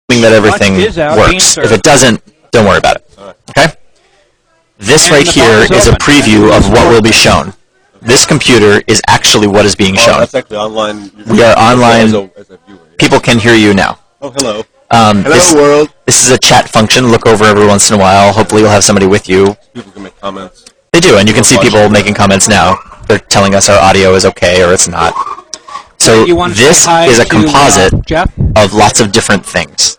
that everything works. If it doesn't, don't worry about it. Okay? This right here is a preview of what will be shown. This computer is actually what is being shown. That's actually online. We are online. As a viewer, yeah. People can hear you now. Oh, hello. Hello, world. This is a chat function. Look over every once in a while. Hopefully you'll have somebody with you. People can make comments. They do, and you can see people making comments now. They're telling us our audio is okay or it's not. So this is a composite of lots of different things.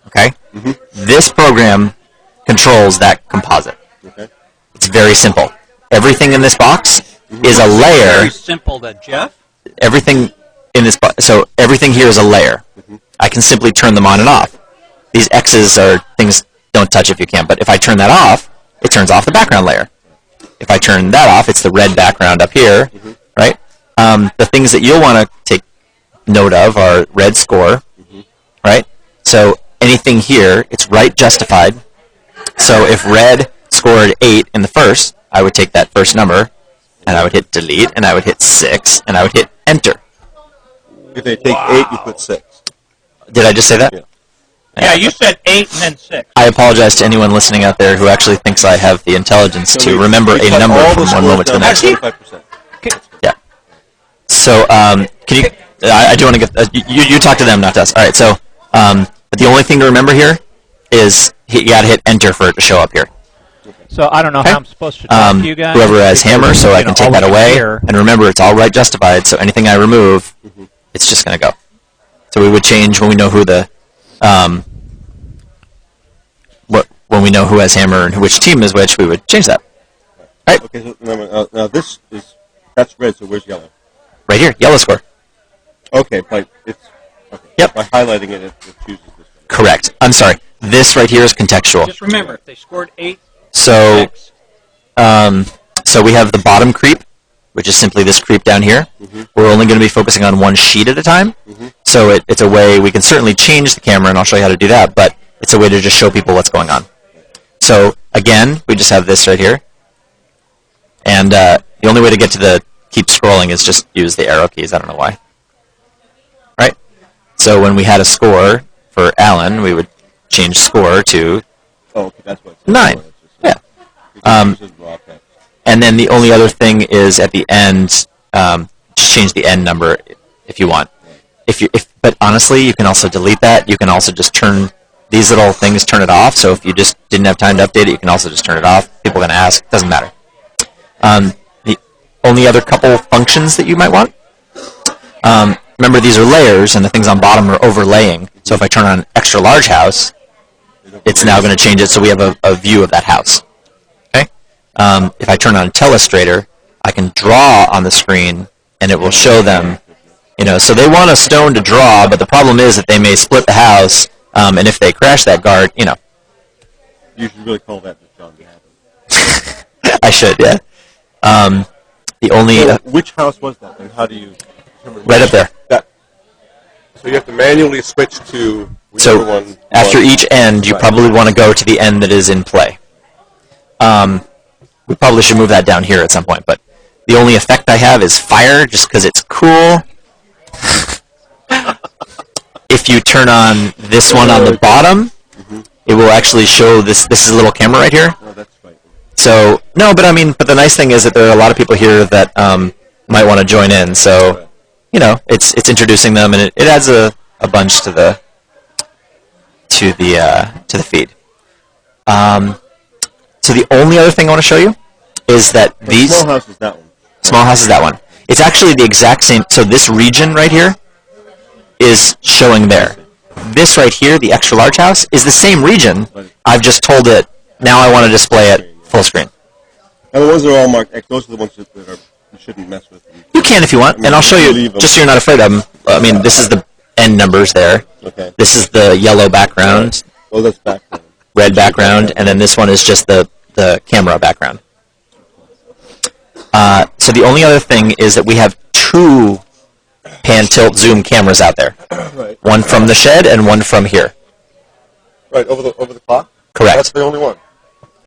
Okay? Mm-hmm. This program controls that composite. Okay. It's very simple. Everything in this box is a layer. Very simple, that Jeff. Everything in this box. So everything here is a layer. Mm-hmm. I can simply turn them on and off. These X's are things don't touch if you can. But if I turn that off, it turns off the background layer. If I turn that off, it's the red background up here, right? The things that you'll want to take note of are red score, right? So anything here, it's right justified. So if red scored 8 in the first, I would take that first number, and I would hit delete, and I would hit 6, and I would hit enter. If they take 8, you put 6. Did I just say that? Yeah. Yeah, you said 8 and then 6. I apologize to anyone listening out there who actually thinks I have the intelligence to remember a number from one moment to the next. 25%. Yeah. So, can you? I do want to get you talk to them, not to us. All right. So, the only thing to remember here is you got to hit enter for it to show up here. So I don't know how I'm supposed to talk to you guys. Whoever has hammer, so I can take that away. And remember, it's all right justified. So anything I remove, it's just going to go. So we would change when we know who the when we know who has hammer and which team is which. We would change that. Right. Okay. So remember, now that's red. So where's yellow? Right here, yellow score. Okay, but it's okay. Yep. By highlighting it, it chooses this one. Correct. I'm sorry. This right here is contextual. Just remember, if they scored 8, So, 6. so we have the bottom creep, which is simply this creep down here. We're only going to be focusing on one sheet at a time. So it's a way we can certainly change the camera, and I'll show you how to do that, but it's a way to just show people what's going on. So, again, we just have this right here. And the only way to get to the keep scrolling is just use the arrow keys. I don't know why. Right? So when we had a score for Alan, we would change score to 9. Yeah. And then the only other thing is at the end, just change the end number if you want. But honestly, you can also delete that. You can also just turn these little things, turn it off. So if you just didn't have time to update it, you can also just turn it off. People are going to ask. Doesn't matter. The only other couple functions that you might want. Remember, these are layers, and the things on bottom are overlaying. So if I turn on extra large house, it's now going to change it so we have a view of that house. Okay. If I turn on Telestrator, I can draw on the screen, and it will show them. So they want a stone to draw, but the problem is that they may split the house, and if they crash that guard, You should really call that the John to happen. I should, yeah. The only So which house was that, and how do you determine right up there. So you have to manually switch to So whichever one. after each end, you probably want to go to the end that is in play. We probably should move that down here at some point, but the only effect I have is fire, just because it's cool. If you turn on this one on the bottom, it will actually show this. This is a little camera right here. Oh, that's right. So no, but the nice thing is that there are a lot of people here that might want to join in. So it's introducing them, and it adds a bunch to the feed. So the only other thing I want to show you is that these Small house is that one. Small house is that one. It's actually the exact same. So this region right here is showing there. This right here, the extra large house, is the same region. I've just told it, now I want to display it full screen. And the ones that are all marked X, those are the ones that you shouldn't mess with. You can if you want, and I'll show you, just so you're not afraid of them. This is the end numbers there. Okay. This is the yellow background. Oh, that's background. Red background, and then this one is just the camera background. So the only other thing is that we have 2 pan, tilt, zoom cameras out there. Right. One from the shed and one from here. Right, over the clock? Correct. That's the only one.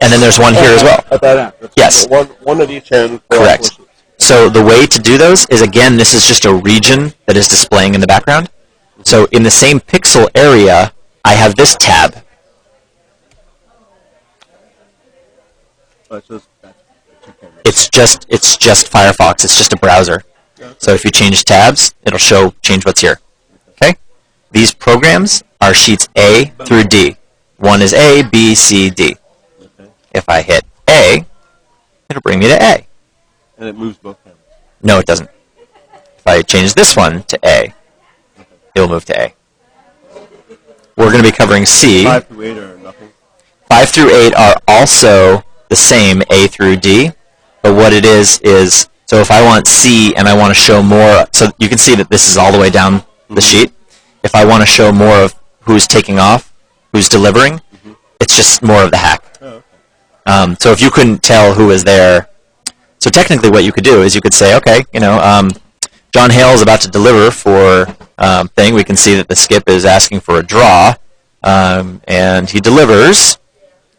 And then there's one here as well. At that end. That's Yes. One at each end. Correct. So the way to do those is, again, this is just a region that is displaying in the background. So in the same pixel area, I have this tab. It's just Firefox. It's just a browser. So if you change tabs, it'll change what's here. Okay? These programs are sheets A through D. One is A, B, C, D. If I hit A, it'll bring me to A. And it moves both hands. No, it doesn't. If I change this one to A, it'll move to A. We're going to be covering C. 5 through 8 are nothing. 5 through 8 are also the same, A through D. But what it is, so if I want C and I want to show more, so you can see that this is all the way down the sheet. If I want to show more of who's taking off, who's delivering, it's just more of the hack. Oh, okay. So if you couldn't tell who was there, so technically what you could do is you could say, okay, John Hale is about to deliver for thing. We can see that the skip is asking for a draw, and he delivers.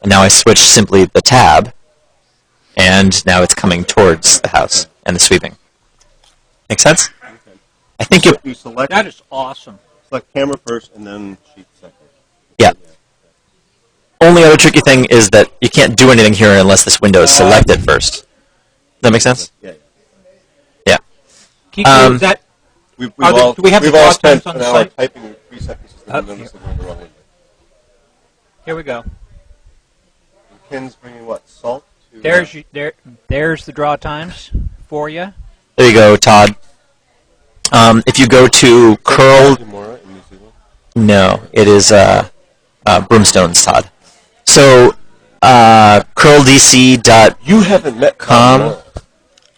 And now I switch simply the tab, and now it's coming towards the house and the sweeping. Make sense? Okay. I think You select. That is awesome. Select camera first and then sheet second. Yeah. Only other tricky thing is that you can't do anything here unless this window is selected first. Does that make sense? Yeah. Yeah. Kiki, is that, We've do we have the we've all draw spent times on an the hour site? typing 3 seconds to notice that we're in the wrong window. here we go. And Ken's bringing what? Salt? To, There's the draw times for you. There you go, Todd. If you go to curl... Demora in New Zealand? No, it is Broomstone's, Todd. So, curldc.com... You haven't met Tom.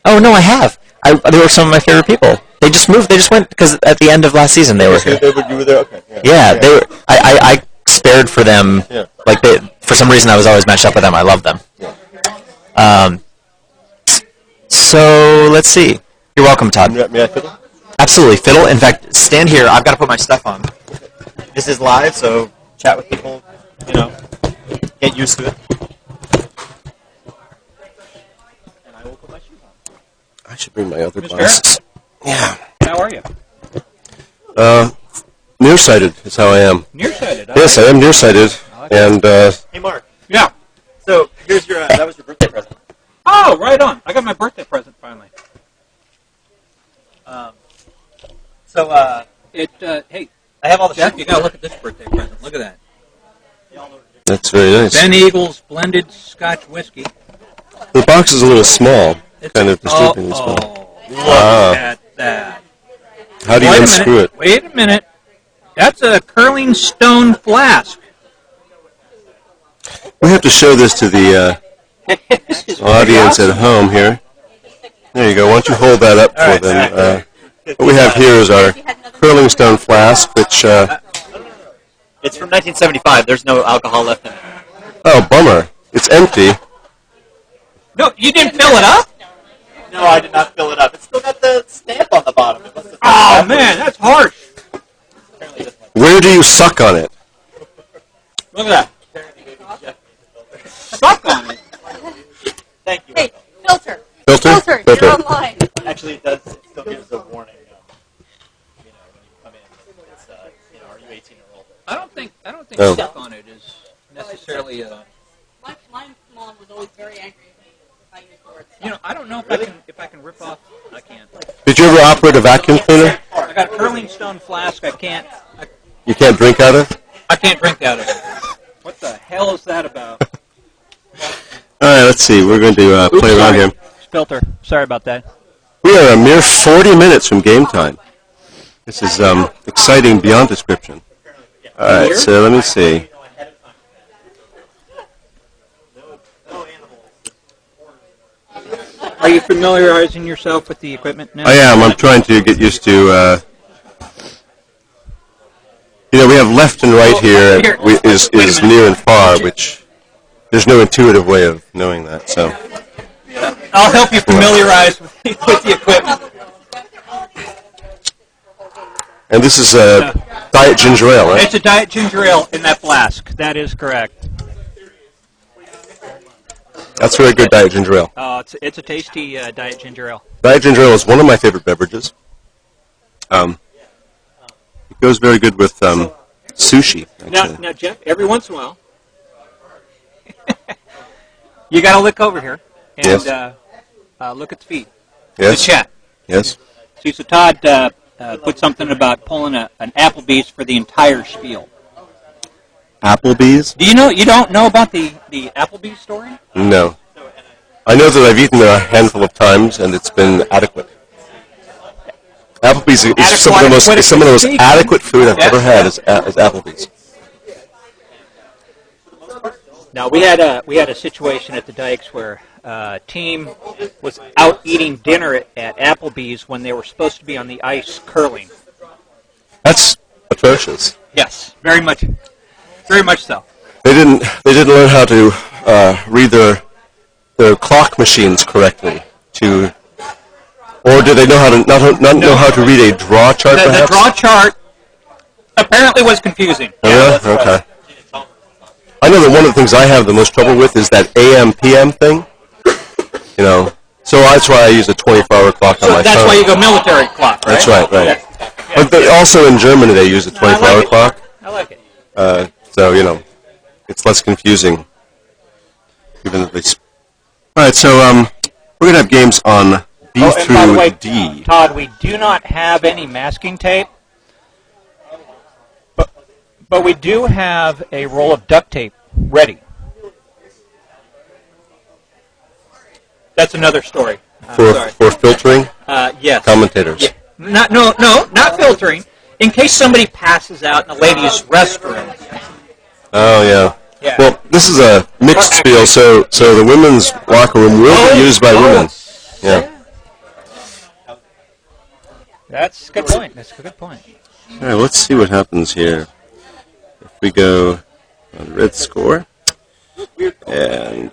Oh, no, I have. They were some of my favorite people. They just moved. They just went because at the end of last season they were here. You were there? Okay. Yeah, they were. I spared for them. Yeah. Like for some reason, I was always matched up with them. I love them. Yeah. So let's see. You're welcome, Todd. May I fiddle? Absolutely, fiddle. In fact, stand here. I've got to put my stuff on. This is live, so chat with people. Get used to it. And I will put my shoes on. I should bring my other Mr. glasses. Yeah. How are you? Nearsighted is how I am. Nearsighted. Yes, I am nearsighted. And Hey, Mark. Yeah. So here's your. That was your birthday present. Oh, right on. I got my birthday present finally. Hey, I have all the. Jeff, you got to look at this birthday present. Look at that. that's very nice. Ben Eagles blended Scotch whiskey. The box is a little small, kind of disturbingly small. Look at that. How do you unscrew it? Wait a minute. That's a curling stone flask. We have to show this to the audience at home here. There you go. Why don't you hold that up for them? What we have here is our curling stone flask, which... It's from 1975. There's no alcohol left in it. oh, bummer. It's empty. No, you didn't fill it up? No, I did not fill it up. It's still got the stamp on the bottom. Oh, man, that's harsh. Where do you suck on it? Look at that. Suck on it. Thank you. Hey, filter. Filter? You're online. Actually, it still gives a warning. When you come in, it's, are you 18 or older? I don't think Oh. suck on it is necessarily a... My mom was always very angry if I used the word stuff. I don't know if I can rip off. I can't. Did you ever operate a vacuum cleaner? I got a curling stone flask. I can't Drink out of? I can't drink out of it. What the hell is that about? All right, let's see. We're going to play around here. Filter. Sorry about that. We are a mere 40 minutes from game time. This is exciting beyond description. All right, so let me see. Are you familiarizing yourself with the equipment now? I am. I'm trying to get used to... we have left and right here is near and far, which there's no intuitive way of knowing that. So I'll help you familiarize with the equipment. And this is diet ginger ale, right? It's a diet ginger ale in that flask. That is correct. That's very good diet ginger ale. It's a tasty diet ginger ale. Diet ginger ale is one of my favorite beverages. It goes very good with sushi. Actually. Now, Jeff, every once in a while, you got to look over here and Yes. Look at the feed. Yes. The chat. Yes. See, so Todd put something about pulling an Applebee's for the entire spiel. Applebee's? Do you know? You don't know about the Applebee's story? No. I know that I've eaten there a handful of times, and it's been adequate. Applebee's is some of the most adequate food I've ever had is Applebee's. Now we had a situation at the Dykes where a team was out eating dinner at Applebee's when they were supposed to be on the ice curling. That's atrocious. Yes, very much so. They didn't learn how to read their clock machines correctly. Or did they know how to not know how to read a draw chart? The draw chart apparently was confusing. Oh, yeah? Okay. I know that one of the things I have the most trouble with is that AM/PM thing. You know, so that's why I use a 24-hour clock on my phone. That's why you go military clock, right? That's right. Yeah. But also in Germany they use a 24-hour clock. I like it. So it's less confusing. Even if they. All right, so we're gonna have games on B and through by the way, D. Todd, we do not have any masking tape, but we do have a roll of duct tape ready. That's another story. For filtering yes. commentators. Yeah. Not filtering. In case somebody passes out in the ladies' restroom. Oh yeah. Yeah. Well, this is a mixed spiel, so the women's locker room will be used by women. Yeah. That's a good point. That's a good point. All right, let's see what happens here. If we go on red score, and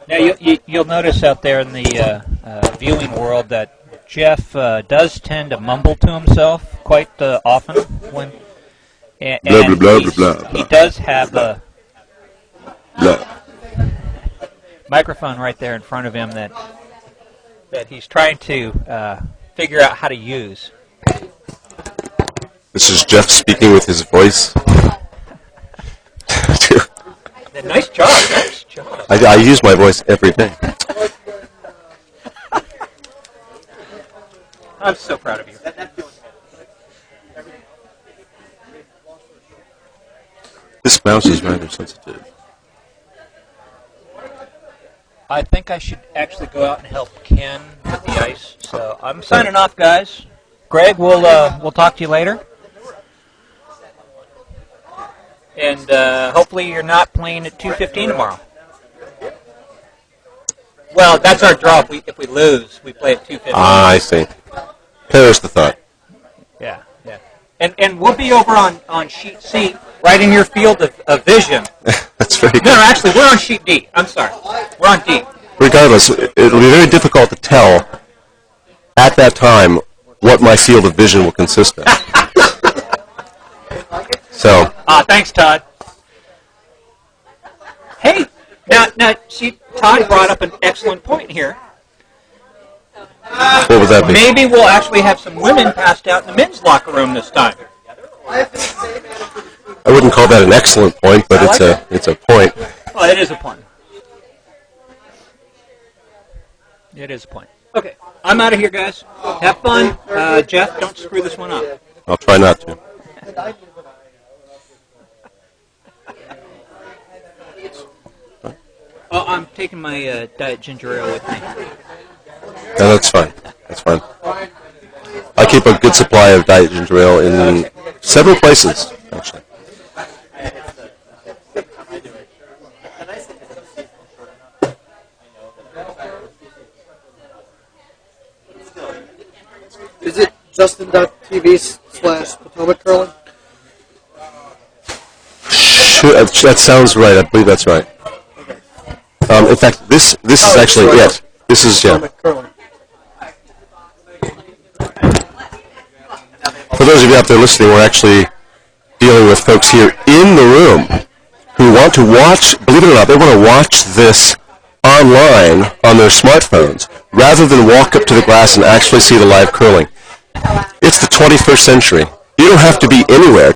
Now you'll notice out there in the viewing world that Jeff does tend to mumble to himself quite often when. And blah, blah, blah, blah, blah. He does have a blah. microphone right there in front of him that he's trying to figure out how to use. This is Jeff speaking with his voice. Nice job. Nice job. I use my voice every day. I'm so proud of you. This mouse is rather sensitive. I think I should actually go out and help Ken with the ice. So I'm signing off, guys. Greg, we'll talk to you later. And hopefully you're not playing at 2:15 tomorrow. Well, that's our draw. If we lose, we play at 2:15. Ah, I see. Perish the thought. Yeah. And we'll be over on sheet C, right in your field of vision. That's very good. No, actually, we're on sheet D. I'm sorry. We're on D. Regardless, it'll be very difficult to tell at that time what my field of vision will consist of. So. Thanks, Todd. Hey, now, see, Todd brought up an excellent point here. What would that be? Maybe we'll actually have some women passed out in the men's locker room this time. I wouldn't call that an excellent point, but it's a point. Well, it is a point. It is a point. Okay, I'm out of here, guys. Have fun. Jeff, don't screw this one up. I'll try not to. Oh, I'm taking my diet ginger ale with me. No, that's fine. That's fine. I keep a good supply of diet ginger ale in several places, actually. Is it Justin.tv/Potomac Curling? That sounds right. I believe that's right. In fact, this is actually it. This is, yeah. For those of you out there listening, we're actually dealing with folks here in the room who want to watch, believe it or not, they want to watch this online on their smartphones rather than walk up to the glass and actually see the live curling. It's the 21st century. You don't have to be anywhere